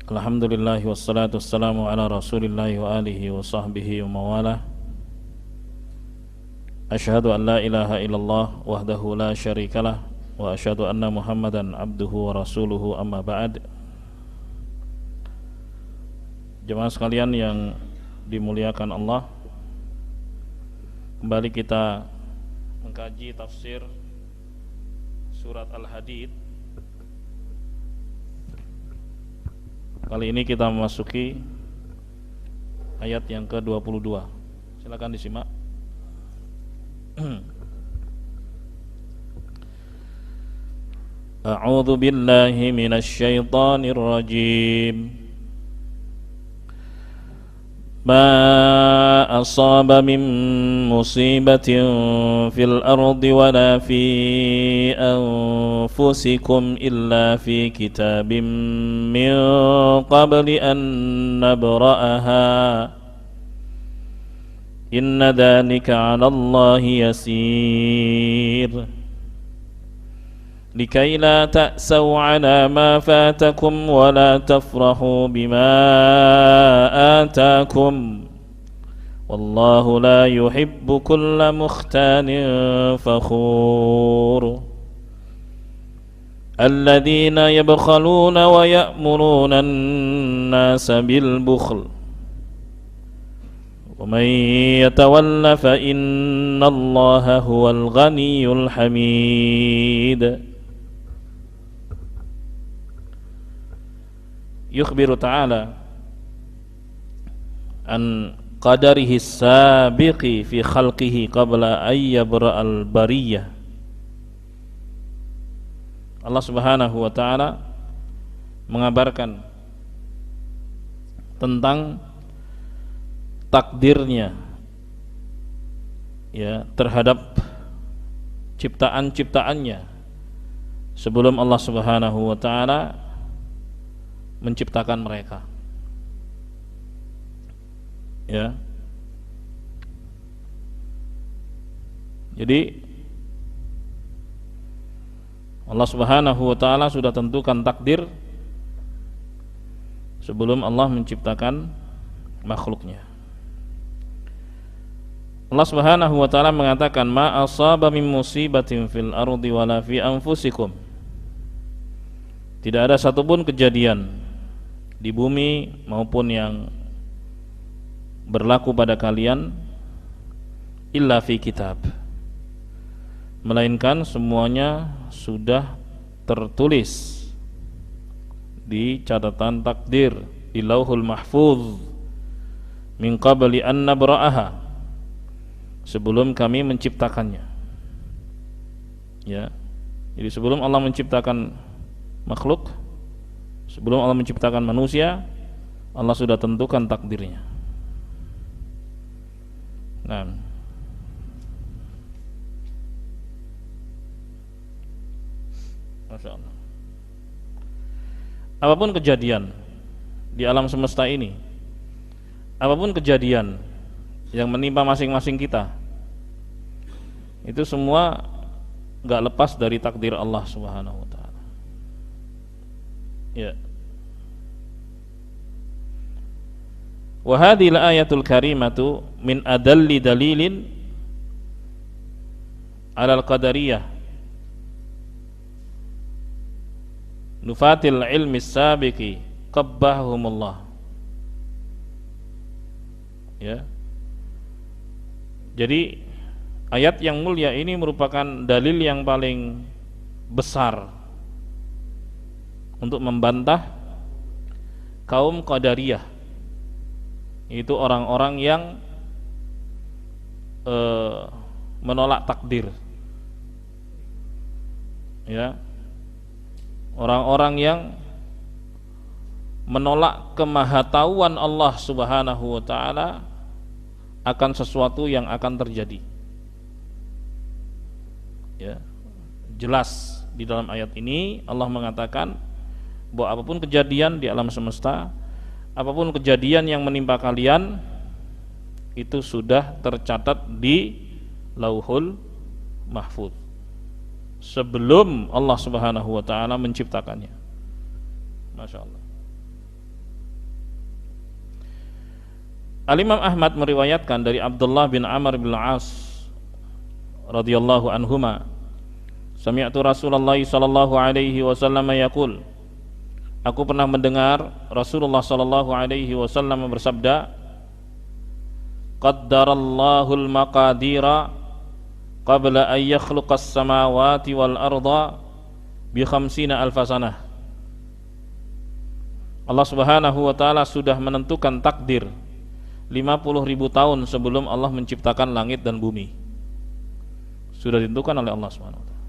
Alhamdulillah wassalatu wassalamu ala rasulillahi wa alihi wa sahbihi wa mawalah. Asyhadu an la ilaha illallah wahdahu la syarikalah wa asyhadu anna Muhammadan abduhu wa rasuluhu, amma ba'd. Jemaah sekalian yang dimuliakan Allah, kembali kita mengkaji tafsir surat Al-Hadid. Kali ini kita memasuki ayat yang ke-22. Silakan disimak. A'udzu billahi minasy syaithanir rajim. Ma asaba min musibatin fil ardi wala fi anfusikum illa fi kitabim min qabli an nabra'aha inna dhalika 'ala Allahi yasir. لكي لا تأسوا على ما فاتكم ولا تفرحوا بما آتاكم والله لا يحب كل مختال فخور الذين يبخلون ويأمرون الناس بالبخل ومن يتول فإن الله هو الغني الحميد. Yukhbiru ta'ala an qadarihi sabiqi fi khalqihi qabla ayyabra'al bariyah. Allah subhanahu wa ta'ala mengabarkan tentang takdirnya ya terhadap ciptaan-ciptaannya sebelum Allah subhanahu wa ta'ala menciptakan mereka. Ya. Jadi Allah Subhanahu wa taala sudah tentukan takdir sebelum Allah menciptakan makhluknya. Allah Subhanahu wa taala mengatakan ma asaba min musibatin fil ardi wala fi anfusikum. Tidak ada satupun kejadian di bumi maupun yang berlaku pada kalian illa fi kitab, melainkan semuanya sudah tertulis di catatan takdir di Lauhul Mahfuz min qabli an nabra'aha, sebelum kami menciptakannya. Ya. Jadi sebelum Allah menciptakan makhluk, sebelum Allah menciptakan manusia, Allah sudah tentukan takdirnya. Nah, Masya Allah. Apapun kejadian di alam semesta ini, apapun kejadian yang menimpa masing-masing kita, itu semua gak lepas dari takdir Allah Subhanahu wa ta'ala. Ya. Wa hadhil ayatul karimatu min adalli dalilin 'ala al-qadariyah nufatil ilmi sabiqi qabbahumullah. Ya. Jadi ayat yang mulia ini merupakan dalil yang paling besar untuk membantah kaum Qadariyah, itu orang-orang yang menolak takdir, ya, orang-orang yang menolak kemahatauan Allah Subhanahu wa ta'ala akan sesuatu yang akan terjadi. Ya, jelas di dalam ayat ini Allah mengatakan bahwa apapun kejadian di alam semesta, apapun kejadian yang menimpa kalian, itu sudah tercatat di Lauhul Mahfuz sebelum Allah Subhanahu wa taala menciptakannya. Masya Allah. Al-Imam Ahmad meriwayatkan dari Abdullah bin Amr bin As radhiyallahu anhuma, sami'tu Rasulullah sallallahu alaihi wasallam yaqul, aku pernah mendengar Rasulullah sallallahu alaihi wasallam bersabda, qaddarallahu al-maqadira qabla an yakhluqas samawati wal arda bi 50 alf sanah. Allah Subhanahu wa taala sudah menentukan takdir 50.000 tahun sebelum Allah menciptakan langit dan bumi. Sudah ditentukan oleh Allah Subhanahu wa taala.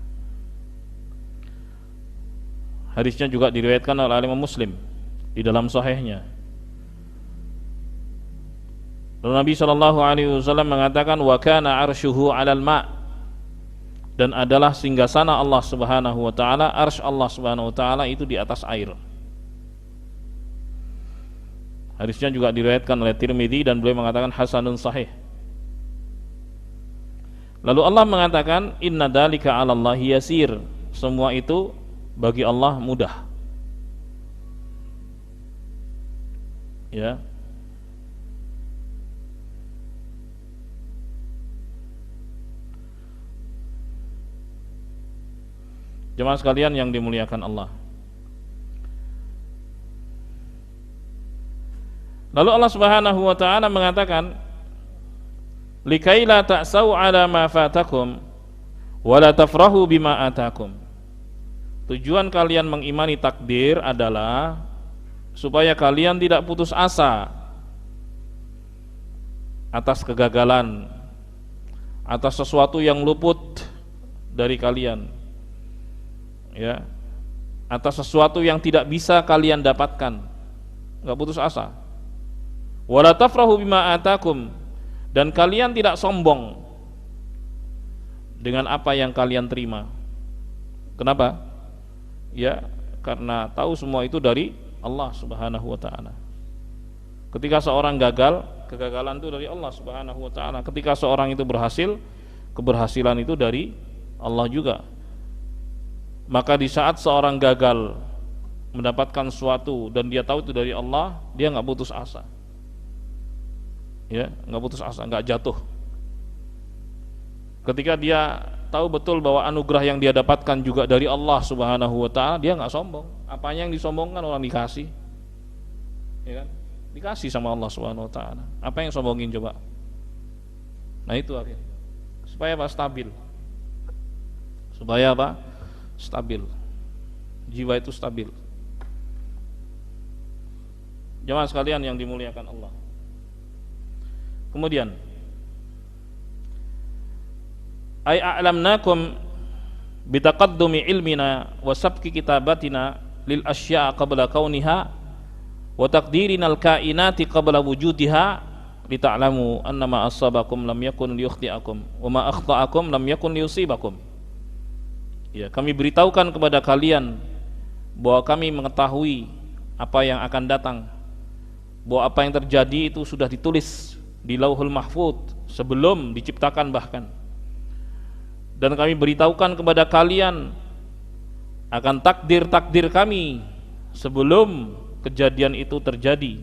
Hadisnya juga diriwayatkan oleh Imam Muslim di dalam sahihnya. Lalu Nabi sallallahu alaihi wasallam mengatakan, wa kana arsyuhu 'alal ma', dan adalah singgasana Allah Subhanahu wa taala, arsy Allah Subhanahu wa taala itu di atas air. Hadisnya juga diriwayatkan oleh Tirmidzi dan beliau mengatakan hasanun sahih. Lalu Allah mengatakan, inna dzalika 'alallahi yasir, semua itu bagi Allah mudah. Ya. Jemaah sekalian yang dimuliakan Allah. Lalu Allah Subhanahu wa taala mengatakan, likaila ta'sau 'ala ma fatakum wa la tafrahu bima atakum. Tujuan kalian mengimani takdir adalah supaya kalian tidak putus asa atas kegagalan, atas sesuatu yang luput dari kalian, ya, atas sesuatu yang tidak bisa kalian dapatkan. Enggak putus asa. Wala tafrahu bima atakum, dan kalian tidak sombong dengan apa yang kalian terima. Kenapa? Ya, karena tahu semua itu dari Allah Subhanahu wa taala. Ketika seorang gagal, kegagalan itu dari Allah Subhanahu wa taala. Ketika seorang itu berhasil, keberhasilan itu dari Allah juga. Maka di saat seorang gagal mendapatkan sesuatu dan dia tahu itu dari Allah, dia enggak putus asa. Ya, enggak putus asa, enggak jatuh. Ketika dia tahu betul bahwa anugerah yang dia dapatkan juga dari Allah Subhanahu wa taala, dia enggak sombong. Apanya yang disombongkan orang dikasih. Ya kan? Dikasih sama Allah Subhanahu wa taala. Apa yang sombongin coba? Nah, itu akhirnya. Supaya apa? Stabil. Supaya apa? Stabil. Jiwa itu stabil. Jemaah sekalian yang dimuliakan Allah. Kemudian, ay a'lamnakum bitaqaddumi ilmina wa sabqi kitabatina lil asya' qabla kauniha wa taqdirinal kainati qabla wujudiha lita'lamu annama asabakum lam yakun liyukhti'akum wa ma akhta'akum lam yakun liyusibakum. Ya, kami beritahukan kepada kalian bahwa kami mengetahui apa yang akan datang, bahwa apa yang terjadi itu sudah ditulis di Lauhul Mahfuz sebelum diciptakan bahkan. Dan kami beritahukan kepada kalian akan takdir-takdir kami sebelum kejadian itu terjadi,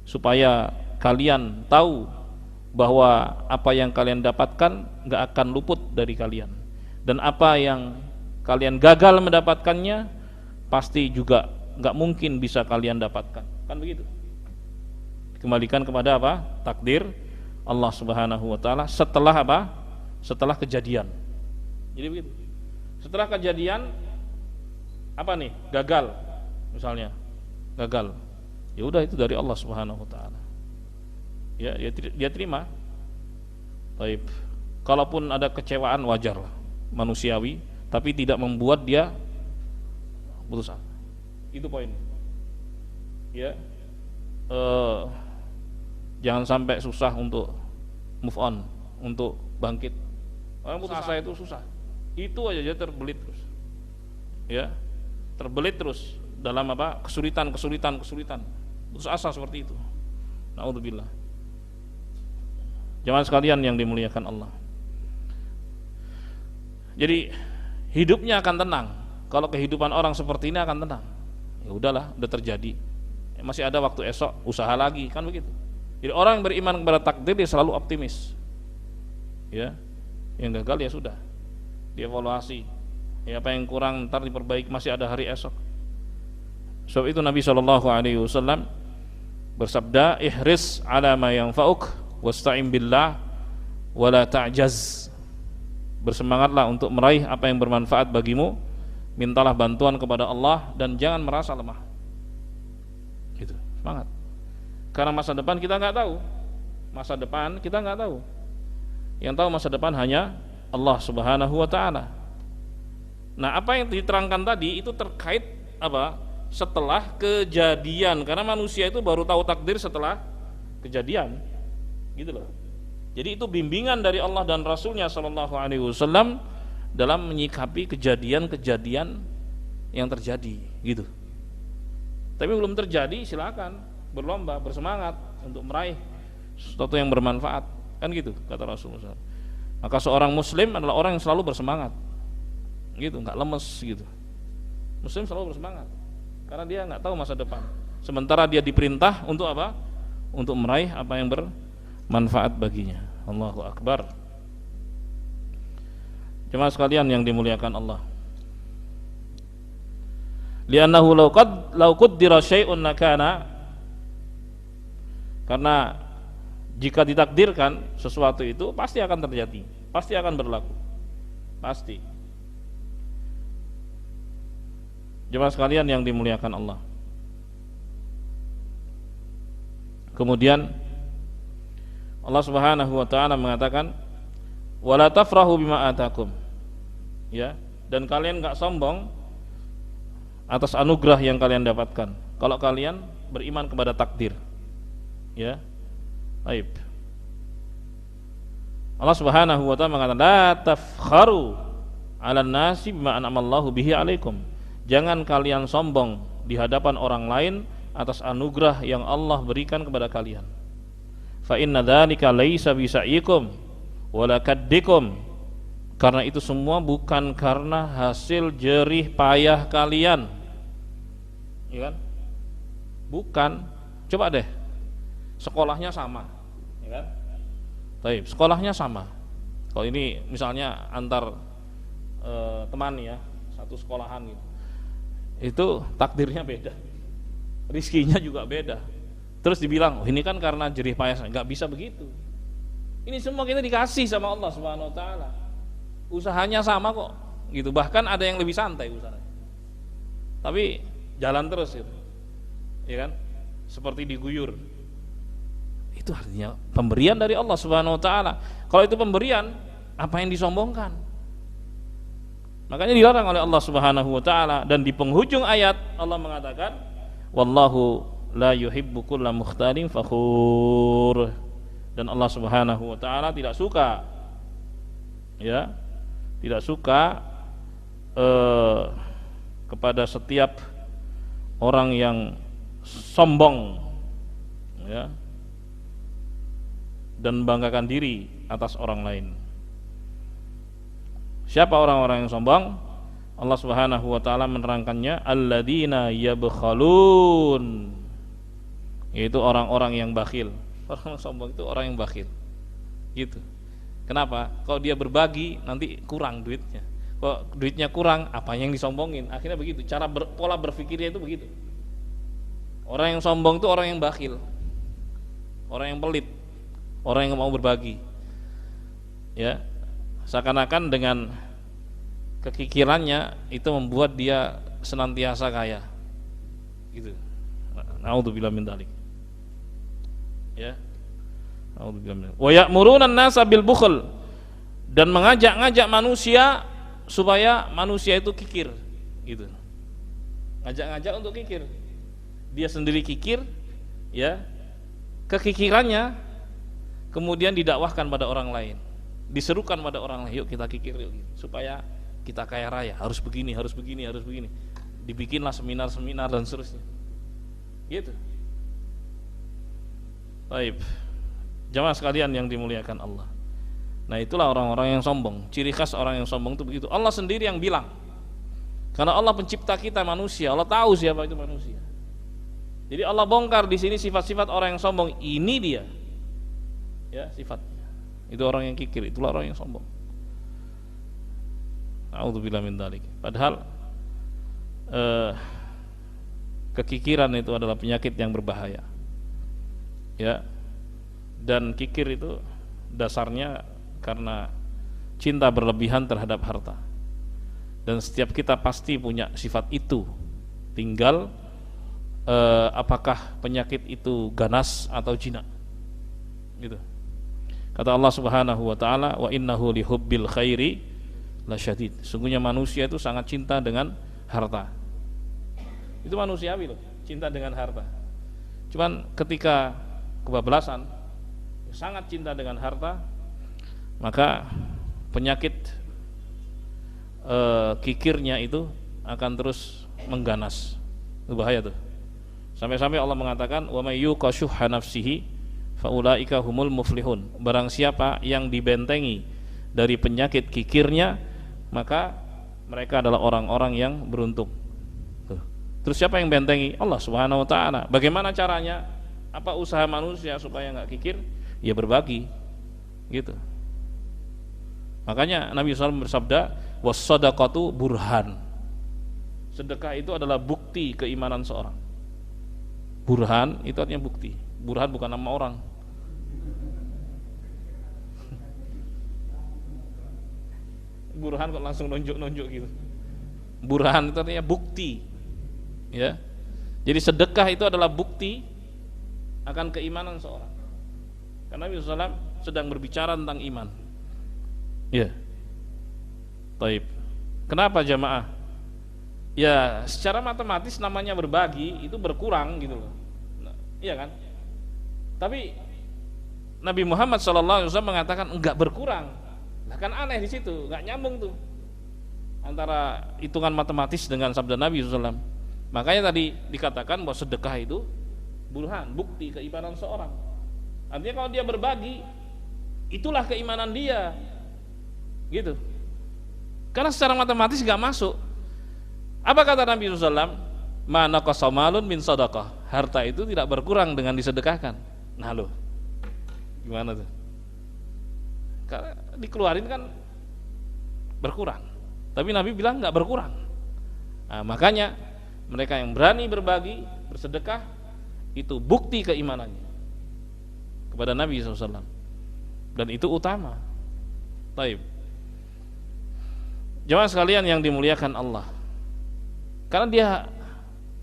supaya kalian tahu bahwa apa yang kalian dapatkan enggak akan luput dari kalian, dan apa yang kalian gagal mendapatkannya pasti juga enggak mungkin bisa kalian dapatkan. Kan begitu? Kembalikan kepada apa? Takdir Allah Subhanahu wa taala setelah apa? Setelah kejadian. Jadi begitu. Setelah kejadian apa nih? Gagal misalnya. Gagal. Ya udah, itu dari Allah Subhanahu wa taala. Ya, dia terima. Baik. Kalaupun ada kecewaan wajar lah, manusiawi, tapi tidak membuat dia putus asa. Itu poin. Ya. Jangan sampai susah untuk move on, untuk bangkit. Orang putus asa itu susah. Itu aja terbelit terus. Ya. Terbelit terus dalam apa? Kesulitan. Putus asa seperti itu. Naudzubillah. Jemaah sekalian yang dimuliakan Allah. Jadi hidupnya akan tenang. Kalau kehidupan orang seperti ini akan tenang. Ya udahlah, udah terjadi. Masih ada waktu esok, usaha lagi, kan begitu. Jadi orang yang beriman kepada takdir dia selalu optimis. Ya, yang gagal ya sudah, dievaluasi. Ya, apa yang kurang ntar diperbaiki, masih ada hari esok. Sebab itu Nabi SAW bersabda, ihris ala ma yanfa'uk wasta'in billah wala ta'jaz. Bersemangatlah untuk meraih apa yang bermanfaat bagimu, mintalah bantuan kepada Allah dan jangan merasa lemah. Gitu, semangat. Karena masa depan kita nggak tahu. Masa depan kita nggak tahu. Yang tahu masa depan hanya Allah Subhanahu wa taala. Nah, apa yang diterangkan tadi itu terkait apa? Setelah kejadian, karena manusia itu baru tahu takdir setelah kejadian. Gitu loh. Jadi itu bimbingan dari Allah dan Rasulnya Shallallahu Alaihi Wasallam dalam menyikapi kejadian-kejadian yang terjadi, gitu. Tapi belum terjadi, silakan berlomba, bersemangat untuk meraih sesuatu yang bermanfaat, kan gitu kata Rasulullah. Maka seorang Muslim adalah orang yang selalu bersemangat, gitu, nggak lemes, gitu. Muslim selalu bersemangat, karena dia nggak tahu masa depan. Sementara dia diperintah untuk apa? Untuk meraih apa yang bermanfaat baginya. Allahu Akbar. Jemaah sekalian yang dimuliakan Allah. Li'annahu law qaddara syai'un lakana, karena jika ditakdirkan sesuatu itu pasti akan terjadi, pasti akan berlaku, pasti. Jemaah sekalian yang dimuliakan Allah. Kemudian Allah Subhanahu wa taala mengatakan, wala tafrahu bima atakum. Ya, dan kalian enggak sombong atas anugerah yang kalian dapatkan kalau kalian beriman kepada takdir. Ya. Baik. Allah Subhanahu wa taala mengatakan, la tafkharu 'alan nasi bima an'amallahu bihi 'alaikum. Jangan kalian sombong di hadapan orang lain atas anugerah yang Allah berikan kepada kalian. Fa inna dzalika laisa bisa'ikum wala kaddikum. Karena itu semua bukan karena hasil jerih payah kalian. Ya kan? Bukan. Coba deh. Sekolahnya sama, ya kan? Baik, sekolahnya sama. Kalau ini misalnya antar teman ya, satu sekolahan gitu. Itu takdirnya beda. Rizkinya juga beda. Terus dibilang, oh ini kan karena jerih payah, nggak bisa begitu. Ini semua kita dikasih sama Allah Subhanahu wa taala. Usahanya sama kok, gitu. Bahkan ada yang lebih santai usahanya. Tapi jalan terus gitu. Ya kan? Seperti diguyur. Itu artinya pemberian dari Allah Subhanahu wa taala. Kalau itu pemberian, apa yang disombongkan? Makanya dilarang oleh Allah Subhanahu wa taala, dan di penghujung ayat Allah mengatakan, wallahu la yuhibbu kulla mukhtalin fakhur. Dan Allah Subhanahu wa taala tidak suka, ya, tidak suka kepada setiap orang yang sombong, ya, dan membanggakan diri atas orang lain. Siapa orang-orang yang sombong? Allah Subhanahu wa taala menerangkannya, alladzina yabkhalun, yaitu orang-orang yang bakhil. Orang sombong itu orang yang bakhil. Gitu. Kenapa? Kalau dia berbagi nanti kurang duitnya. Kalau duitnya kurang, apa yang disombongin? Akhirnya begitu. Pola berpikirnya itu begitu. Orang yang sombong itu orang yang bakhil. Orang yang pelit. Orang yang mau berbagi. Ya. Seakan-akan dengan kekikirannya itu membuat dia senantiasa kaya. Gitu. Naudzubillah min dzalik. Ya. Naudzubillah min dzalik. Wa ya'muruna an-nasa bil bukhl, dan mengajak-ngajak manusia supaya manusia itu kikir, gitu. Ngajak-ngajak untuk kikir. Dia sendiri kikir, ya. Kekikirannya kemudian didakwahkan pada orang lain. Diserukan pada orang lain, yuk kita kikir yuk, gitu. Supaya kita kaya raya, harus begini, harus begini, harus begini. Dibikinlah seminar-seminar dan seterusnya. Gitu. Baik. Jamaah sekalian yang dimuliakan Allah. Nah, itulah orang-orang yang sombong. Ciri khas orang yang sombong itu begitu. Allah sendiri yang bilang. Karena Allah pencipta kita manusia, Allah tahu siapa itu manusia. Jadi Allah bongkar di sini sifat-sifat orang yang sombong. Ini dia, ya sifatnya. Itu orang yang kikir, itulah orang yang sombong. A'udzubillahi min dzalik. Padahal kekikiran itu adalah penyakit yang berbahaya. Ya. Dan kikir itu dasarnya karena cinta berlebihan terhadap harta. Dan setiap kita pasti punya sifat itu. Tinggal apakah penyakit itu ganas atau jinak. Gitu. Kata Allah Subhanahu wa taala, wa innahu lihubbil khairi lasyadid. Sungguhnya manusia itu sangat cinta dengan harta. Itu manusiawi loh, cinta dengan harta. Cuman ketika kebablasan, sangat cinta dengan harta, maka penyakit kikirnya itu akan terus mengganas. Itu bahaya tuh. Sampai-sampai Allah mengatakan, wa may yuqashuha nafsihi faulaika humul muflihun. Barang siapa yang dibentengi dari penyakit kikirnya, maka mereka adalah orang-orang yang beruntung. Terus siapa yang bentengi? Allah Subhanahu wa taala. Bagaimana caranya? Apa usaha manusia supaya enggak kikir? Ya berbagi. Gitu. Makanya Nabi SAW bersabda, was-shadaqatu burhan. Sedekah itu adalah bukti keimanan seorang. Burhan itu artinya bukti. Burhan bukan nama orang. Burhan kok langsung nunjuk-nunjuk gitu. Burhan itu artinya bukti. Ya. Jadi sedekah itu adalah bukti akan keimanan seorang. Karena Nabi SAW sedang berbicara tentang iman. Ya. Taib. Kenapa jamaah? Ya, secara matematis namanya berbagi itu berkurang gitu loh. Nah, iya kan? Tapi Nabi Muhammad SAW mengatakan enggak berkurang. Nah, kan aneh di situ, enggak nyambung tuh antara hitungan matematis dengan sabda Nabi SAW. Makanya tadi dikatakan bahwa sedekah itu burhan, bukti keimanan seorang. Artinya kalau dia berbagi, itulah keimanan dia. Gitu. Karena secara matematis enggak masuk. Apa kata Nabi SAW? Ma naqasa malun min shadaqah. Harta itu tidak berkurang dengan disedekahkan. Nah loh, gimana tuh? Karena dikeluarin kan berkurang. Tapi Nabi bilang enggak berkurang. Nah, makanya mereka yang berani berbagi, bersedekah, itu bukti keimanannya kepada Nabi SAW. Dan itu utama. Taib. Jemaah sekalian yang dimuliakan Allah, karena dia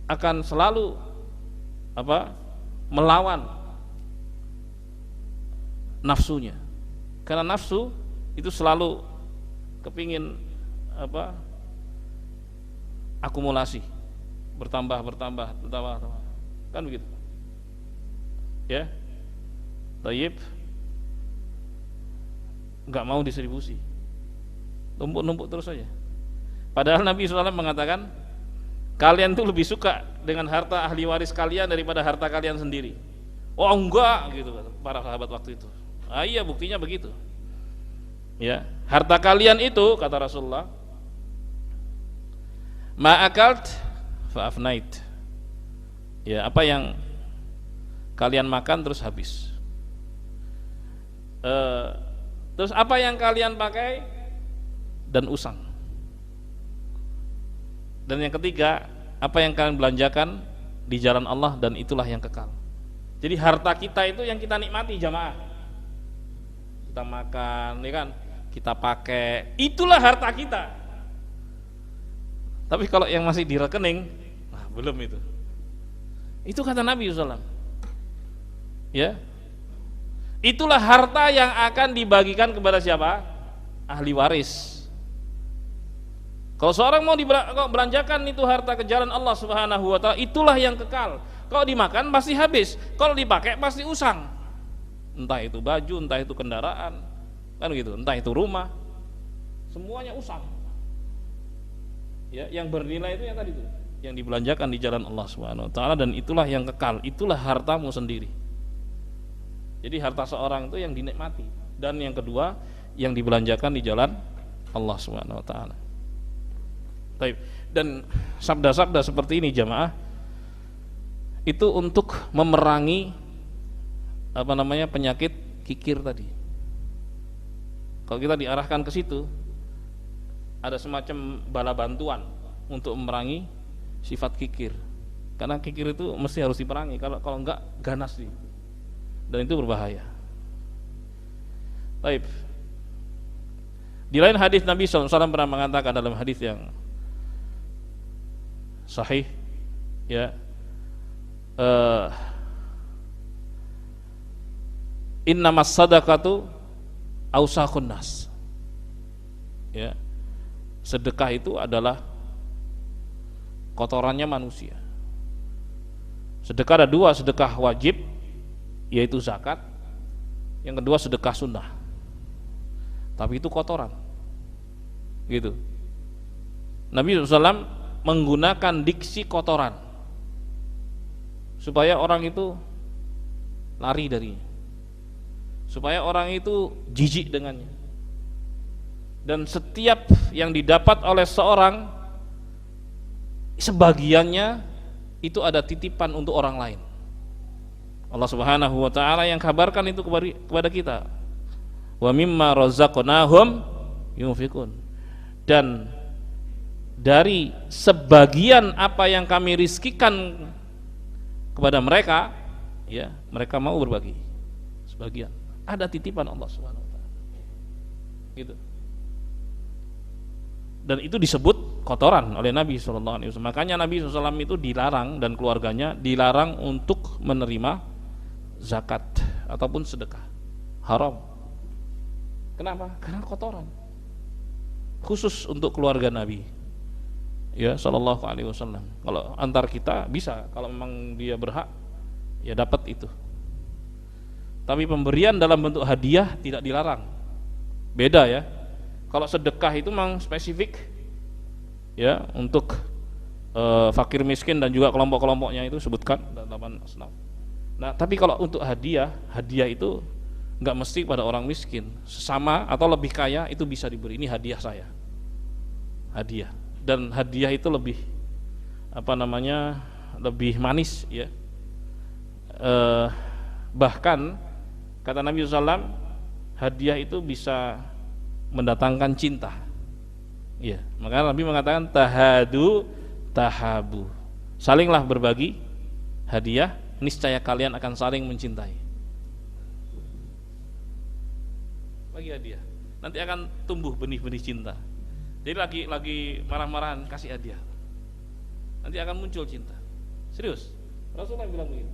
akan selalu melawan nafsunya. Karena nafsu itu selalu kepingin akumulasi, bertambah kan begitu ya. Taib, nggak mau distribusi, numpuk terus saja. Padahal Nabi SAW mengatakan kalian tuh lebih suka dengan harta ahli waris kalian daripada harta kalian sendiri. Oh enggak gitu para sahabat waktu itu. Iya buktinya begitu ya. Harta kalian itu kata Rasulullah, ma'akalt fa'afnait. Ya, apa yang kalian makan terus habis. Terus apa yang kalian pakai dan usang. Dan yang ketiga, apa yang kalian belanjakan di jalan Allah dan itulah yang kekal. Jadi harta kita itu yang kita nikmati jamaah. Kita makan, ya kan? Kita pakai, itulah harta kita. Tapi kalau yang masih di rekening, nah belum itu. Itu kata Nabi SAW. Ya, itulah harta yang akan dibagikan kepada siapa? Ahli waris. Kalau seorang mau belanjakan itu harta ke jalan Allah Subhanahu wa taala, itulah yang kekal. Kalau dimakan pasti habis, kalau dipakai pasti usang. Entah itu baju, entah itu kendaraan, kan gitu, entah itu rumah. Semuanya usang. Ya, yang bernilai itu yang tadi tuh, yang dibelanjakan di jalan Allah Subhanahu wa taala, dan itulah yang kekal, itulah hartamu sendiri. Jadi harta seorang itu yang dinikmati, dan yang kedua yang dibelanjakan di jalan Allah Subhanahu wa taala. Dan sabda-sabda seperti ini jamaah itu untuk memerangi penyakit kikir tadi. Kalau kita diarahkan ke situ, ada semacam bala bantuan untuk memerangi sifat kikir. Karena kikir itu mesti harus diperangi. Kalau enggak ganas sih. Dan itu berbahaya. Baik. Di lain hadis Nabi SAW pernah mengatakan dalam hadis yang sahih, ya, innamas sadaqatu awsaqun nas. Ya. Sedekah itu adalah kotorannya manusia. Sedekah ada dua, sedekah wajib yaitu zakat, yang kedua sedekah sunnah. Tapi itu kotoran, gitu. Nabi SAW menggunakan diksi kotoran supaya orang itu lari darinya, supaya orang itu jijik dengannya. Dan setiap yang didapat oleh seorang, sebagiannya itu ada titipan untuk orang lain. Allah Subhanahu wa taala yang kabarkan itu kepada kita. Wa mimma razaqnahum yunfikun. Dan dari sebagian apa yang kami rizkikan kepada mereka, ya, mereka mau berbagi. Sebagian ada titipan Allah Subhanahu wa taala. Gitu. Dan itu disebut kotoran oleh Nabi SAW. Makanya Nabi SAW itu dilarang, dan keluarganya dilarang untuk menerima zakat ataupun sedekah. Haram. Kenapa? Karena kotoran. Khusus untuk keluarga Nabi, ya, Sallallahu Alaihi Wasallam. Kalau antar kita bisa, kalau memang dia berhak, ya dapat itu. Tapi pemberian dalam bentuk hadiah tidak dilarang. Beda ya. Kalau sedekah itu memang spesifik, ya, untuk fakir miskin dan juga kelompok-kelompoknya itu sebutkan dalam asnaf. Nah, tapi kalau untuk hadiah itu nggak mesti pada orang miskin, sesama atau lebih kaya itu bisa diberi. Ini hadiah saya, hadiah. Dan hadiah itu lebih lebih manis, ya. Bahkan kata Nabi SAW, hadiah itu bisa mendatangkan cinta, ya. Maka Nabi mengatakan tahadu tahabu, salinglah berbagi hadiah, niscaya kalian akan saling mencintai. Bagi hadiah, nanti akan tumbuh benih-benih cinta. Jadi lagi marah-marahan, kasih hadiah, nanti akan muncul cinta. Serius, Rasulullah bilang begitu.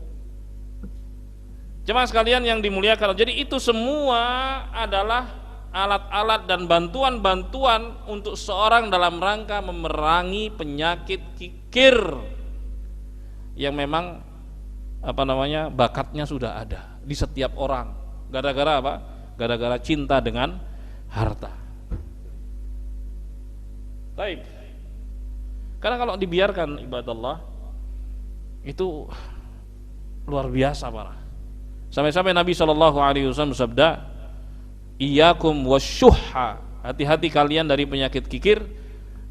Jemaah sekalian yang dimuliakan, jadi itu semua adalah alat-alat dan bantuan-bantuan untuk seorang dalam rangka memerangi penyakit kikir yang memang bakatnya sudah ada di setiap orang. Gara-gara apa? Gara-gara cinta dengan harta. Baik. Karena kalau dibiarkan ibadallah itu luar biasa parah. Sampai-sampai Nabi SAW bersabda, iyyakum wasyuhha, hati-hati kalian dari penyakit kikir,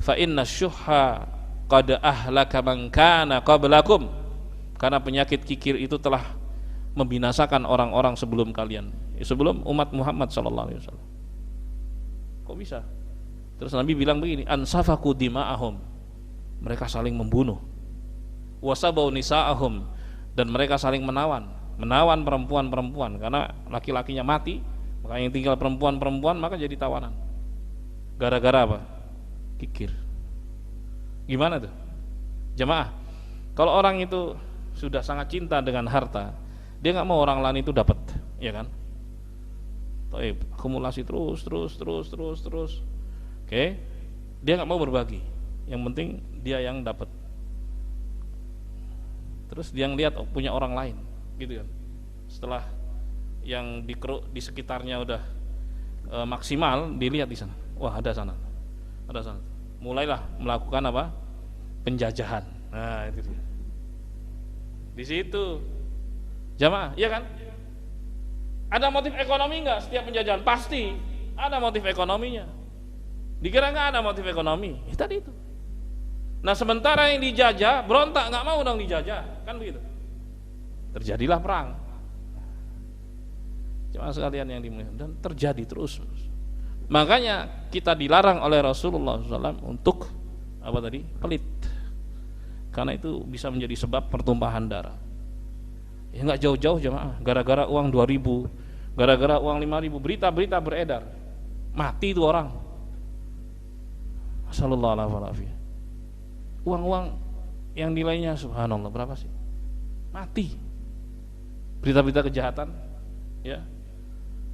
fa inna syuhha qad ahlaka man kana qablakum, karena penyakit kikir itu telah membinasakan orang-orang sebelum kalian, sebelum umat Muhammad SAW. Kok bisa? Terus Nabi bilang begini, ansafaku dima'ahum, mereka saling membunuh, wasabau nisa'ahum, dan mereka saling menawan perempuan-perempuan, karena laki-lakinya mati, maka yang tinggal perempuan-perempuan maka jadi tawanan. Gara-gara apa? Kikir. Gimana tuh? Jemaah, kalau orang itu sudah sangat cinta dengan harta, dia nggak mau orang lain itu dapat, ya kan? Akumulasi terus. Oke, dia nggak mau berbagi. Yang penting dia yang dapat. Terus dia ngelihat punya orang lain, gitu kan? Setelah yang di sekitarnya udah maksimal, dilihat di sana, wah ada sana, mulailah melakukan apa? Penjajahan. Nah itu dia. Di situ, jamaah, iya kan? Ada motif ekonomi nggak setiap penjajahan? Pasti ada motif ekonominya. Dikira nggak ada motif ekonomi? Tadi itu. Nah sementara yang dijajah berontak, nggak mau dong dijajah, kan begitu. terjadilah perang. Jemaah sekalian yang dimuliakan, dan terjadi terus. Makanya kita dilarang oleh Rasulullah SAW untuk apa tadi? Pelit. Karena itu bisa menjadi sebab pertumpahan darah. Ya nggak jauh-jauh jemaah, gara-gara uang 2.000, gara-gara uang 5.000, berita-berita beredar, mati itu orang. Sallallahu alaihi. Uang-uang yang nilainya subhanallah berapa sih? Mati. Berita-berita kejahatan, ya,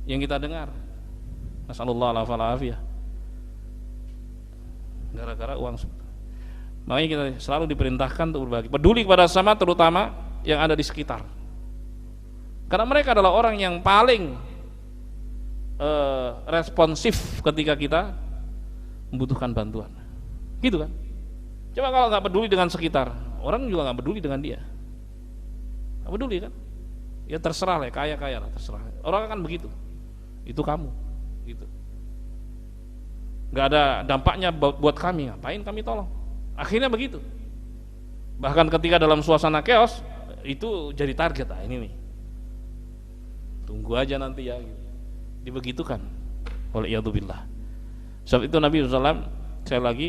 yang kita dengar. Nasallallahu alaihi. Gara-gara uang. Makanya kita selalu diperintahkan untuk berbagi, peduli kepada sesama, terutama yang ada di sekitar. Karena mereka adalah orang yang paling responsif ketika kita membutuhkan bantuan. Gitu kan? Coba kalau nggak peduli dengan sekitar, orang juga nggak peduli dengan dia. Nggak peduli kan? Ya terserah lah, kaya-kaya lah, terserah. Orang akan begitu. Itu kamu, gitu. Nggak ada dampaknya buat kami, ngapain kami tolong? Akhirnya begitu. Bahkan ketika dalam suasana chaos itu jadi target. Ah ini nih, tunggu aja nanti ya, gitu. Dibegitukan oleh iyadzubillah. Sebab itu Nabi SAW sekali lagi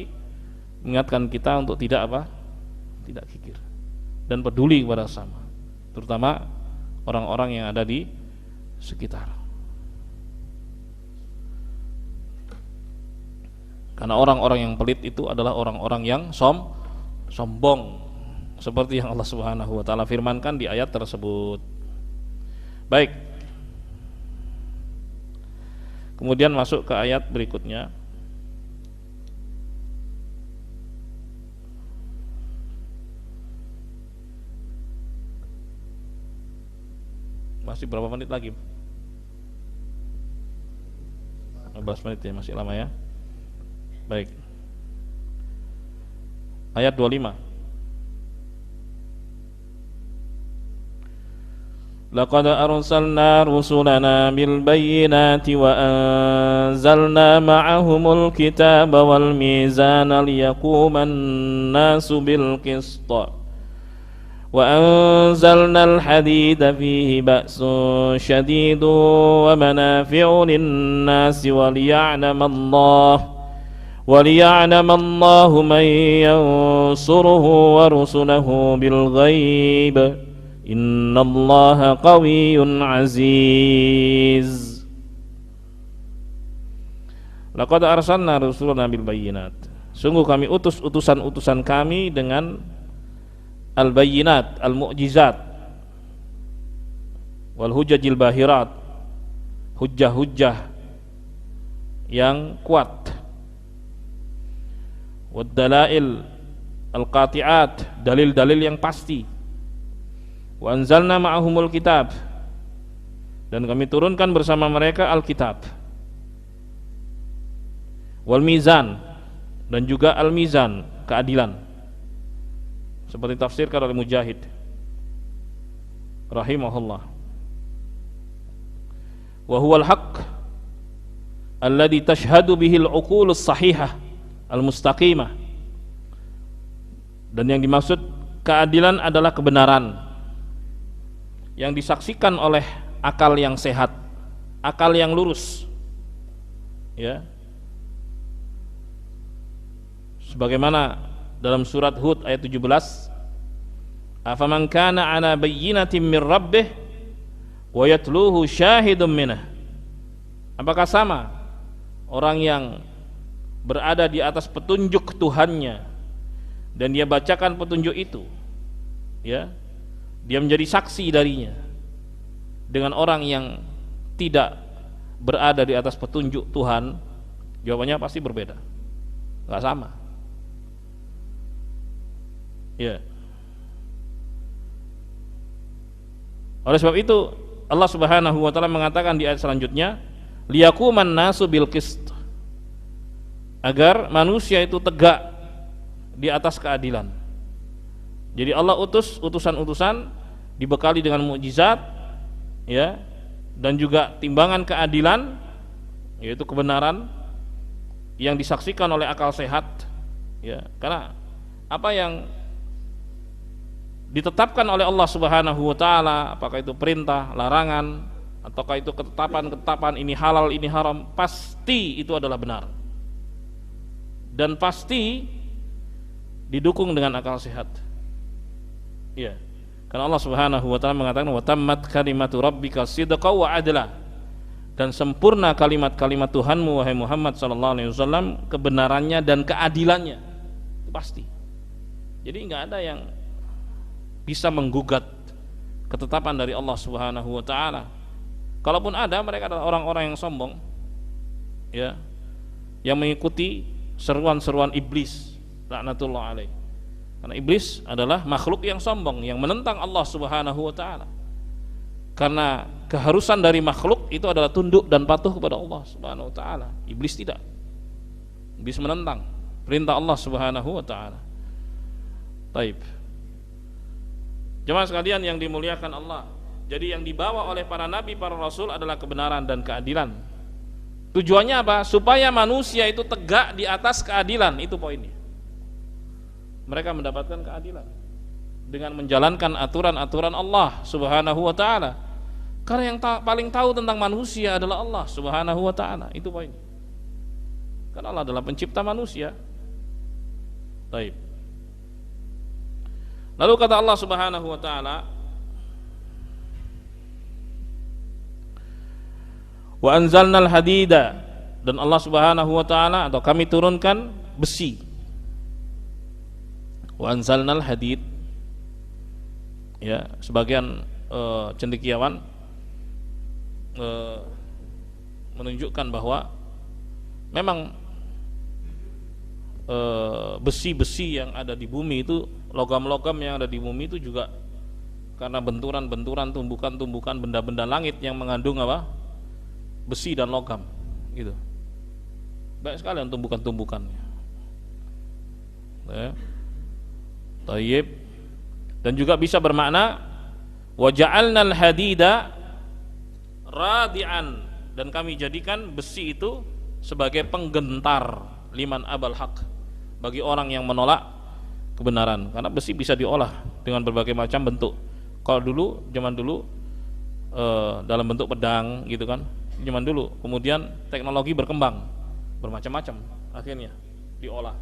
mengingatkan kita untuk tidak apa? Tidak kikir dan peduli kepada sesama, terutama orang-orang yang ada di sekitar. Karena orang-orang yang pelit itu adalah orang-orang yang sombong, seperti yang Allah Subhanahu wa taala firmankan di ayat tersebut. Baik. Kemudian masuk ke ayat berikutnya. Masih berapa menit lagi? 15 menit ya, masih lama ya. Baik. Ayat 25. Laqad arsalna rusulana bil bayyinati wa anzalna ma'ahumul kitaba wal mizana liyaquman nasu bil qist. Wa anzalna al hadida fihi ba'sun shadidun wa manafi'u lin nasi wa ليعلم الله من ينصره ورسله بالغيب إن الله قوي عزيز. Laqad arsalna rusulana bil bayyinat. Sungguh kami utus utusan-utusan kami dengan al-bayyinat, al-mu'jizat, wal hujajil bahirat, hujjah-hujjah yang kuat, wad-dalail al-qati'at, dalil-dalil yang pasti. Wa anzalna ma'ahumul kitab, dan kami turunkan bersama mereka al-kitab, wal mizan, dan juga al-mizan, keadilan, seperti tafsirkan oleh Mujahid rahimahullah. Wa huwal haqq alladhi tashhadu bihi al-uqulus sahihah al-mustaqimah, dan yang dimaksud keadilan adalah kebenaran yang disaksikan oleh akal yang sehat, akal yang lurus, ya, sebagaimana dalam surat Hud ayat 17, afaman kana ala bayyinatin min rabbih wa yatluhu syahidun minah. Apakah sama orang yang berada di atas petunjuk Tuhannya dan dia bacakan petunjuk itu, ya, dia menjadi saksi darinya, dengan orang yang tidak berada di atas petunjuk Tuhan? Jawabannya pasti berbeda, nggak sama, ya. Oleh sebab itu Allah Subhanahu wa taala mengatakan di ayat selanjutnya, liyaquman nasu bil qist, agar manusia itu tegak di atas keadilan. Jadi Allah utus utusan-utusan dibekali dengan mukjizat, ya, dan juga timbangan keadilan, yaitu kebenaran yang disaksikan oleh akal sehat, ya. Karena apa yang ditetapkan oleh Allah Subhanahu wa taala, apakah itu perintah, larangan, ataukah itu ketetapan ini halal, ini haram, pasti itu adalah benar. Dan pasti didukung dengan akal sehat. Ya. Karena Allah Subhanahu wa taala mengatakan wa tammat kalimatu rabbika sidqan wa adla. Dan sempurna kalimat-kalimat Tuhanmu wahai Muhammad sallallahu alaihi wasallam kebenarannya dan keadilannya. Itu pasti. Jadi enggak ada yang bisa menggugat ketetapan dari Allah Subhanahu wa taala. Kalaupun ada, mereka adalah orang-orang yang sombong. Ya. Yang mengikuti seruan-seruan iblis laknatullah alaih. Karena iblis adalah makhluk yang sombong yang menentang Allah Subhanahu wa taala. Karena keharusan dari makhluk itu adalah tunduk dan patuh kepada Allah Subhanahu wa taala. Iblis tidak. Iblis menentang perintah Allah Subhanahu wa taala. Taib. Jemaah sekalian yang dimuliakan Allah. Jadi yang dibawa oleh para nabi, para rasul adalah kebenaran dan keadilan. Tujuannya apa? Supaya manusia itu tegak di atas keadilan, itu poinnya. Mereka mendapatkan keadilan dengan menjalankan aturan-aturan Allah Subhanahu wa taala. Karena yang paling tahu tentang manusia adalah Allah Subhanahu wa taala, itu poinnya. Karena Allah adalah pencipta manusia. Baik. Lalu kata Allah Subhanahu wa taala, wa anzalnal hadida, dan Allah Subhanahu wa taala atau kami turunkan besi. Wa anzalnal hadid, ya, sebagian cendekiawan menunjukkan bahwa memang besi-besi yang ada di bumi itu, logam-logam yang ada di bumi itu juga karena benturan-benturan, tumbukan-tumbukan, benda-benda langit yang mengandung apa? Besi dan logam, gitu. Banyak sekali yang tumbukan-tumbukannya. Ya. Tayyib. Dan juga bisa bermakna wa ja'alnal hadida radi'an, dan kami jadikan besi itu sebagai penggentar liman abal haq, bagi orang yang menolak kebenaran. Karena besi bisa diolah dengan berbagai macam bentuk. Kalau dulu, zaman dulu dalam bentuk pedang gitu kan, zaman dulu. Kemudian teknologi berkembang bermacam-macam, akhirnya diolah.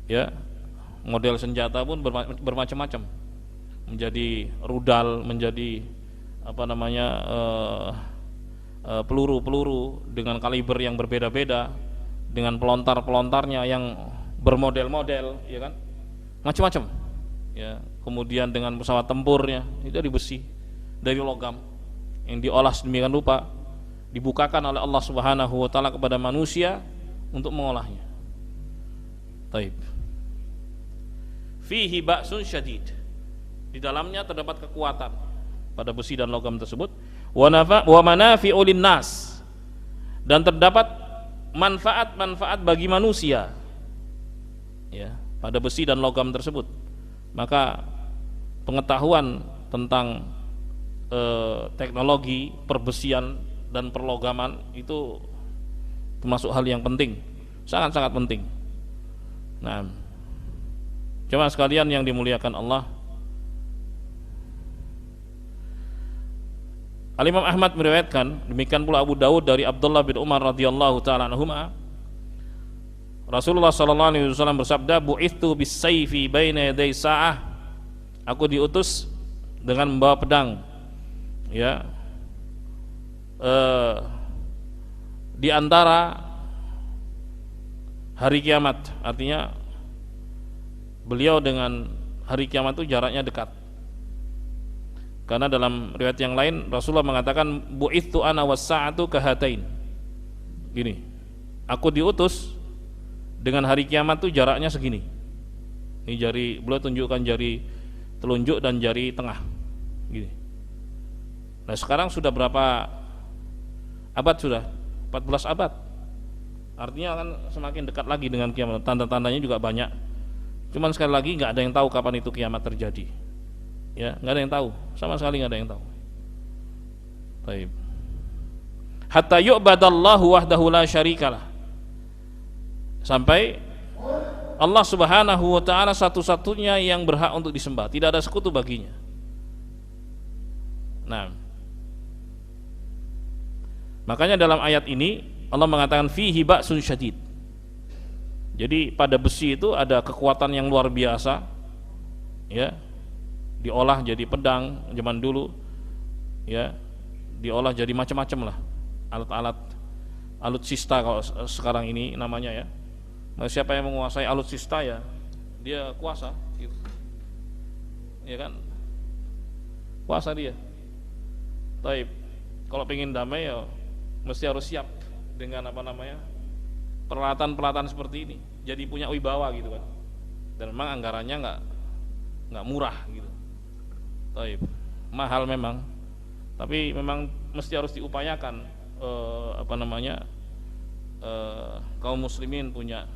Ya, model senjata pun bermacam-macam, menjadi rudal, menjadi apa namanya peluru-peluru dengan kaliber yang berbeda-beda, dengan pelontar-pelontarnya yang bermodel-model, ya kan, macam-macam. Ya, kemudian dengan pesawat tempurnya itu dari besi, dari logam yang diolah sedemikian rupa, dibukakan oleh Allah Subhanahu wa taala kepada manusia untuk mengolahnya. Taib. Fihi ba'sun syadid, di dalamnya terdapat kekuatan pada besi dan logam tersebut. Wa manafi'u linnas, dan terdapat manfaat-manfaat bagi manusia, ya, pada besi dan logam tersebut. Maka pengetahuan tentang teknologi perbesian dan perlogaman itu termasuk hal yang penting, sangat-sangat penting. Nah, jemaah sekalian yang dimuliakan Allah, Al-Imam Ahmad meriwayatkan, demikian pula Abu Dawud dari Abdullah bin Umar radhiyallahu taala anhuma, Rasulullah sallallahu alaihi wasallam bersabda, bu'ithu bis-sayfi baina yaday sa'ah, aku diutus dengan membawa pedang, ya, di antara hari kiamat. Artinya beliau dengan hari kiamat itu jaraknya dekat. Karena dalam riwayat yang lain Rasulullah mengatakan bu'ithu ana was-sa'atu kahatain. Gini, aku diutus dengan hari kiamat itu jaraknya segini. Ini jari, beliau tunjukkan jari telunjuk dan jari tengah. Gini. Nah, sekarang sudah berapa abad sudah? 14 abad. Artinya kan semakin dekat lagi dengan kiamat. Tanda-tandanya juga banyak. Cuman sekali lagi nggak ada yang tahu kapan itu kiamat terjadi. Ya, nggak ada yang tahu, sama sekali nggak ada yang tahu. Baik. Hatta yu'badallahu wahdahu la syarikalah, sampai Allah Subhanahu wa taala satu-satunya yang berhak untuk disembah, tidak ada sekutu baginya. Nah, makanya dalam ayat ini Allah mengatakan fihi ba'sun syadid. Jadi pada besi itu ada kekuatan yang luar biasa, ya, diolah jadi pedang zaman dulu, ya, diolah jadi macam-macam lah, alat-alat alutsista kalau sekarang ini namanya, ya. Nah, siapa yang menguasai alutsista, ya dia kuasa, gitu. Ya kan, kuasa dia. Taib, kalau pengen damai ya mesti harus siap dengan apa namanya, peralatan-peralatan seperti ini, jadi punya wibawa gitu kan. Dan memang anggarannya nggak murah gitu. Taib, mahal memang, tapi memang mesti harus diupayakan. Kaum muslimin punya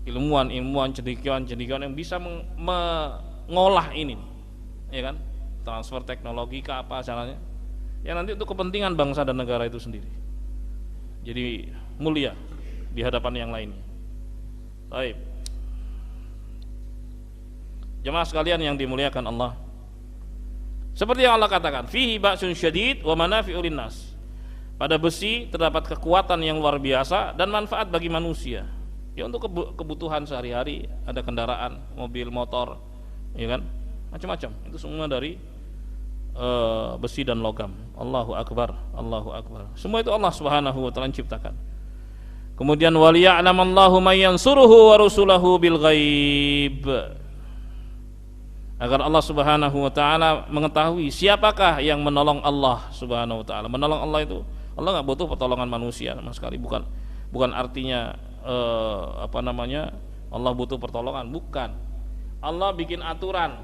ilmuwan, cendekiawan yang bisa mengolah ini, ya kan, transfer teknologi ke apa caranya, ya nanti untuk kepentingan bangsa dan negara itu sendiri, jadi mulia di hadapan yang lainnya. Baik, jemaah sekalian yang dimuliakan Allah, seperti yang Allah katakan, fihi ba'sun syadid wa manafi'u linnas. Pada besi terdapat kekuatan yang luar biasa dan manfaat bagi manusia. Ya, untuk kebutuhan sehari-hari, ada kendaraan, mobil, motor, ya kan, macam-macam. Itu semua dari besi dan logam. Allahu akbar, Allahu akbar. Semua itu Allah Subhanahu wa taala ciptakan. Kemudian waliya'lamallahu may yansuruhu wa rusulahu bil ghaib. Agar Allah Subhanahu wa taala mengetahui siapakah yang menolong Allah Subhanahu wa taala. Menolong Allah itu, Allah enggak butuh pertolongan manusia sama sekali, bukan artinya Allah butuh pertolongan, bukan. Allah bikin aturan,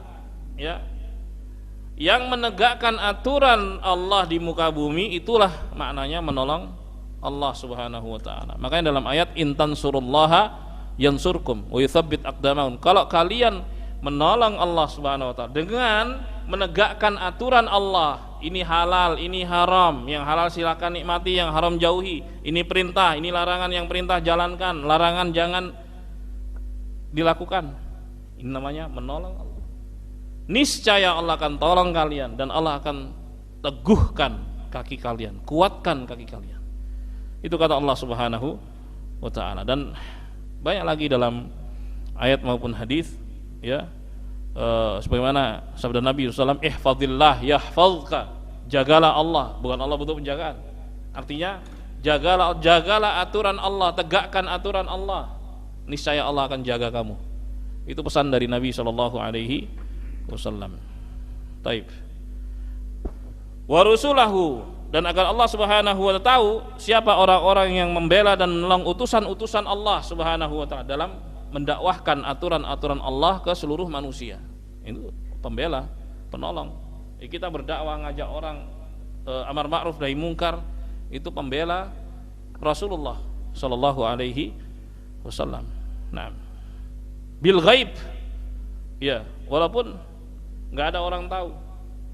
ya. Yang menegakkan aturan Allah di muka bumi, itulah maknanya menolong Allah Subhanahu wa taala. Makanya dalam ayat intan surullaha yansurkum wa yutsabbit aqdamakum. Kalau kalian menolong Allah Subhanahu wa taala dengan menegakkan aturan Allah, ini halal, ini haram, yang halal silakan nikmati, yang haram jauhi, ini perintah, ini larangan, yang perintah jalankan, larangan jangan dilakukan. Ini namanya menolong Allah. Niscaya Allah akan tolong kalian dan Allah akan teguhkan kaki kalian, kuatkan kaki kalian. Itu kata Allah Subhanahu wa taala. Dan banyak lagi dalam ayat maupun hadis, ya, sebagaimana sabda Nabi SAW, ihfazillah yahfazka, jagalah Allah, bukan Allah butuh penjagaan. Artinya jagalah aturan Allah, tegakkan aturan Allah, niscaya Allah akan jaga kamu. Itu pesan dari Nabi SAW. Taib. Wa rusulahu, dan agar Allah Subhanahu wa taala tahu siapa orang-orang yang membela dan menolong utusan-utusan Allah Subhanahu wa taala dalam mendakwahkan aturan-aturan Allah ke seluruh manusia. Itu pembela, penolong. Kita berdakwah, ngajak orang amar ma'ruf nahi mungkar, itu pembela Rasulullah sallallahu alaihi wasallam. Nah, bil ghaib, ya, walaupun nggak ada orang tahu,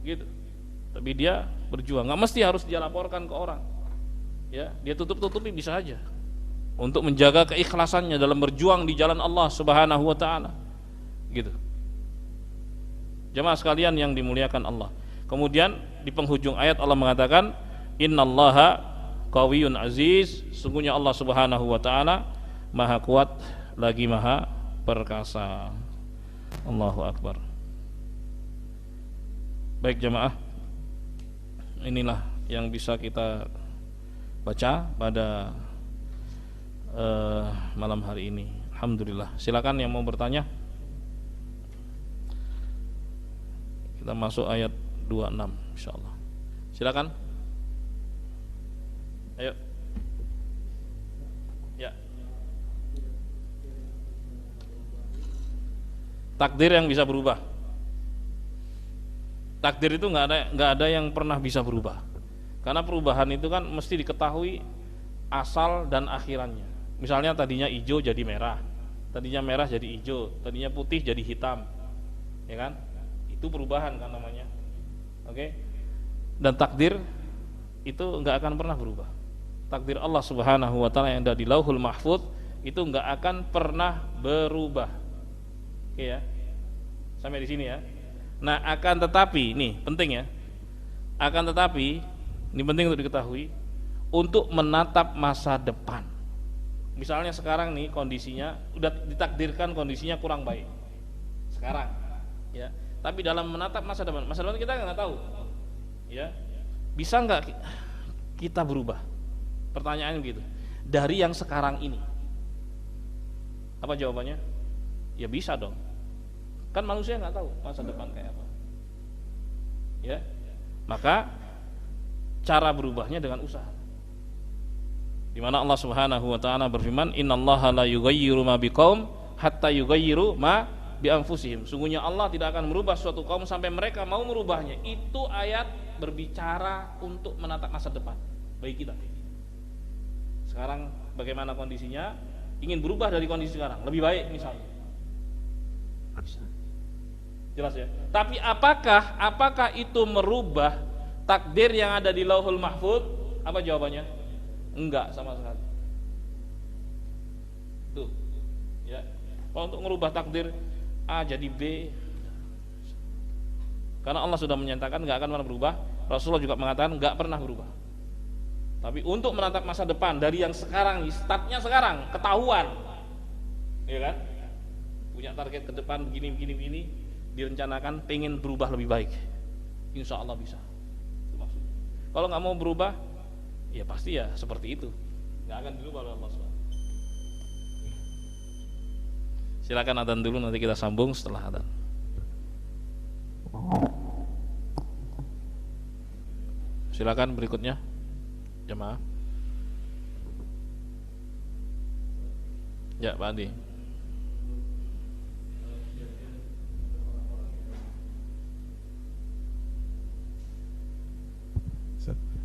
gitu, tapi dia berjuang. Nggak mesti harus dia laporkan ke orang, ya, dia tutup-tutupi bisa aja, untuk menjaga keikhlasannya dalam berjuang di jalan Allah Subhanahu wa taala, gitu. Jemaah sekalian yang dimuliakan Allah. Kemudian di penghujung ayat Allah mengatakan innallaha qawiyyun aziz, sungguhnya Allah Subhanahu wa taala maha kuat lagi maha perkasa. Allahu akbar. Baik jemaah, inilah yang bisa kita baca pada malam hari ini. Alhamdulillah. Silakan yang mau bertanya. Kita masuk ayat 26 insyaallah. Silakan. Ayo. Ya. Takdir yang bisa berubah. Takdir itu nggak ada yang pernah bisa berubah. Karena perubahan itu kan mesti diketahui asal dan akhirannya. Misalnya tadinya hijau jadi merah, tadinya merah jadi hijau, tadinya putih jadi hitam, ya kan? Itu perubahan kan namanya. Oke? Dan takdir itu nggak akan pernah berubah. Takdir Allah Subhanahu wa taala yang ada di Lauhul Mahfuz itu nggak akan pernah berubah. Oke ya, sampai di sini ya. Nah, akan tetapi, nih penting ya, akan tetapi ini penting untuk diketahui, untuk menatap masa depan. Misalnya sekarang nih kondisinya udah ditakdirkan kondisinya kurang baik sekarang, ya. Tapi dalam menatap masa depan kita nggak tahu, ya. Bisa nggak kita berubah? Pertanyaan gitu. Dari yang sekarang ini, apa jawabannya? Ya bisa dong. Kan manusia nggak tahu masa depan kayak apa, ya. Maka cara berubahnya dengan usaha. Di mana Allah Subhanahu wa taala berfirman, "Innallaha la yughayyiru ma biqaum hatta yughayyiru ma bi anfusihim." Sungguhnya Allah tidak akan merubah suatu kaum sampai mereka mau merubahnya. Itu ayat berbicara untuk menatap masa depan bagi kita. Sekarang bagaimana kondisinya? Ingin berubah dari kondisi sekarang, lebih baik misalnya. Bisa. Jelas ya? Tapi apakah itu merubah takdir yang ada di Lauhul Mahfuz? Apa jawabannya? Enggak sama sekali. Tuh, ya. Kalau untuk merubah takdir A jadi B, karena Allah sudah menyatakan enggak akan pernah berubah. Rasulullah juga mengatakan enggak pernah berubah. Tapi untuk menatap masa depan dari yang sekarang, startnya sekarang, ketahuan, ya kan? Punya target ke depan begini, direncanakan, pengen berubah lebih baik. Insya Allah bisa. Itu maksudnya. Kalau nggak mau berubah, ya pasti ya seperti itu, nggak akan dirubah oleh Allah SWT. Silakan adzan dulu, nanti kita sambung setelah adzan. Silakan berikutnya, jemaah. Ya, Pak Andi.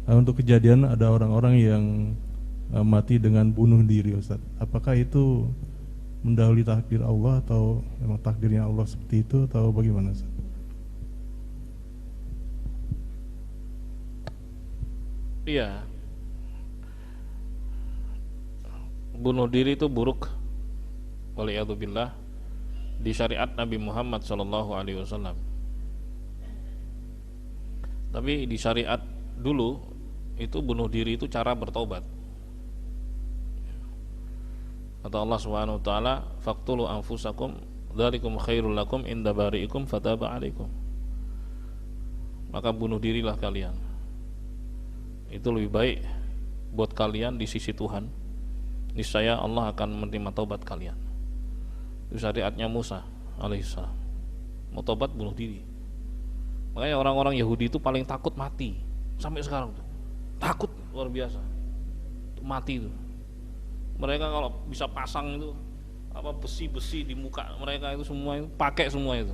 Untuk kejadian ada orang-orang yang mati dengan bunuh diri, Ustaz. Apakah itu mendahului takdir Allah atau memang takdirnya Allah seperti itu atau bagaimana, Ustaz? Iya. Bunuh diri itu buruk. Waliyadzubillah, di syariat Nabi Muhammad SAW. Tapi di syariat dulu itu bunuh diri itu cara bertobat. Kata Allah Subhanahu wa taala, "Faqtulu anfusakum dzalikum khairul lakum inda bari'ikum fataba 'alaikum." Maka bunuh dirilah kalian. Itu lebih baik buat kalian di sisi Tuhan. Niscaya Allah akan menerima taubat kalian. Itu syariatnya Musa alaihissalam. Mau taubat bunuh diri. Makanya orang-orang Yahudi itu paling takut mati sampai sekarang tuh. Takut luar biasa mati itu. Mereka kalau bisa pasang itu apa besi-besi di muka mereka itu semua itu pakai semua itu.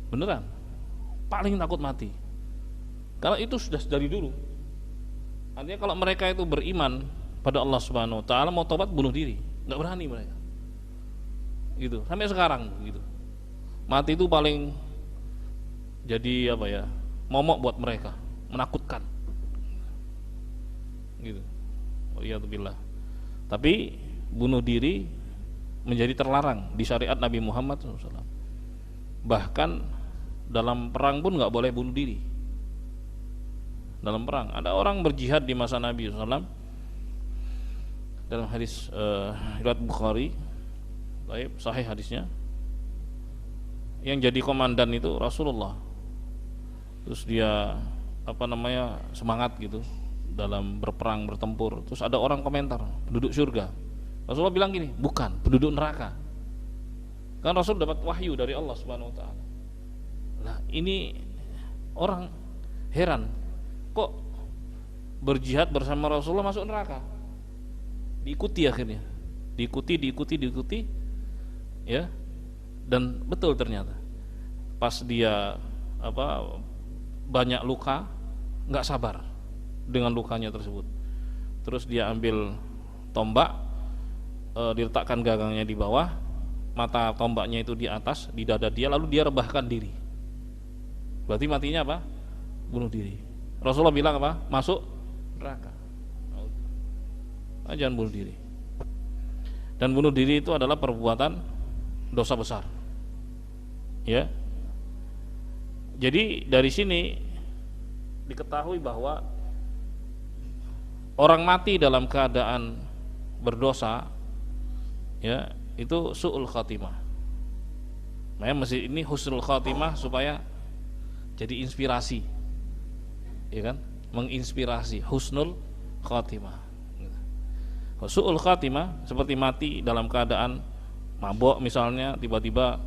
Beneran. Paling takut mati. Karena itu sudah dari dulu. Artinya kalau mereka itu beriman pada Allah Subhanahu wa taala, mau tobat bunuh diri, enggak berani mereka. Gitu. Sampai sekarang gitu. Mati itu paling jadi apa ya? Momok buat mereka, menakutkan. Gitu. Waliyadzubillah. Tapi bunuh diri menjadi terlarang di syariat Nabi Muhammad SAW. Bahkan dalam perang pun nggak boleh bunuh diri. Dalam perang ada orang berjihad di masa Nabi SAW. Dalam hadis riwayat Bukhari, sahih hadisnya, yang jadi komandan itu Rasulullah. Terus dia semangat gitu dalam berperang, bertempur. Terus ada orang komentar, penduduk surga. Rasulullah bilang gini, bukan, penduduk neraka. Kan Rasul dapat wahyu dari Allah Subhanahu wa taala. Nah, ini orang heran, kok berjihad bersama Rasulullah masuk neraka? Diikuti akhirnya. Diikuti ya. Dan betul ternyata. Pas dia banyak luka, enggak sabar dengan lukanya tersebut. Terus dia ambil tombak, diletakkan gagangnya di bawah, mata tombaknya itu di atas, di dada dia, lalu dia rebahkan diri. Berarti matinya apa? Bunuh diri. Rasulullah bilang apa? Masuk neraka. Jangan bunuh diri. Dan bunuh diri itu adalah perbuatan dosa besar. Ya. Jadi dari sini diketahui bahwa orang mati dalam keadaan berdosa, ya, itu su'ul khatimah. Makanya mesti ini husnul khatimah supaya jadi inspirasi, ya kan? Menginspirasi husnul khatimah. Su'ul khatimah seperti mati dalam keadaan mabok misalnya, tiba-tiba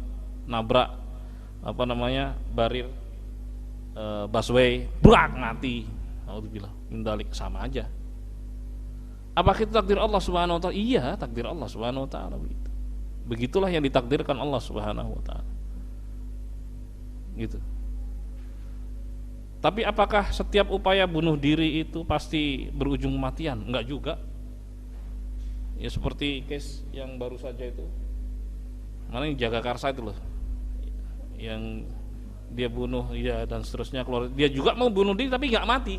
nabrak barir busway, brak, mati. Alhamdulillah, mendalik, sama aja. Apakah itu takdir Allah Subhanahu wa taala? Iya, takdir Allah Subhanahu wa taala begitu. Begitulah yang ditakdirkan Allah Subhanahu wa taala. Gitu. Tapi apakah setiap upaya bunuh diri itu pasti berujung kematian? Enggak juga. Ya seperti case yang baru saja itu, mana yang Jagakarsa itu loh, yang dia bunuh, ya, dan seterusnya, keluar, dia juga mau bunuh diri tapi nggak mati.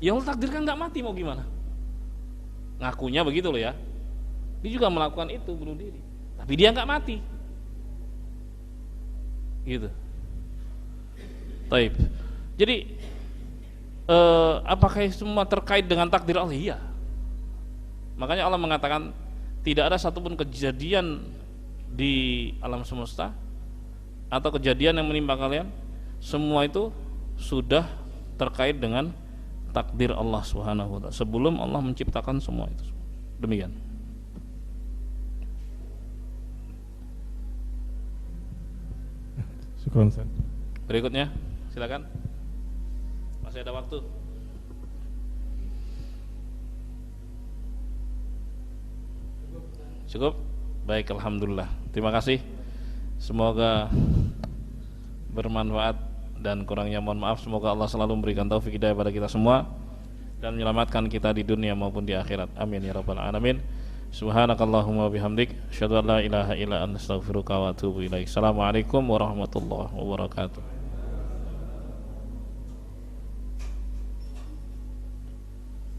Ya Allah takdirkan nggak mati, mau gimana? Ngakunya begitu loh ya. Dia juga melakukan itu, bunuh diri, tapi dia nggak mati. Gitu. Taib. Jadi apakah semua terkait dengan takdir Allah? Iya. Makanya Allah mengatakan tidak ada satupun kejadian di alam semesta atau kejadian yang menimpa kalian, semua itu sudah terkait dengan takdir Allah Subhanahu wa taala sebelum Allah menciptakan semua itu. Demikian. Syukran, Ustaz. Berikutnya, silakan. Masih ada waktu. Cukup? Baik, alhamdulillah. Terima kasih. Semoga bermanfaat dan kurangnya mohon maaf. Semoga Allah selalu memberikan taufik hidayah pada kita semua dan menyelamatkan kita di dunia maupun di akhirat. Amin ya rabbal alamin. Subhanakallahumma bihamdik, asyhadu an la ilaha illa anta, astaghfiruka wa atubu ilaik. Assalamualaikum warahmatullahi wabarakatuh.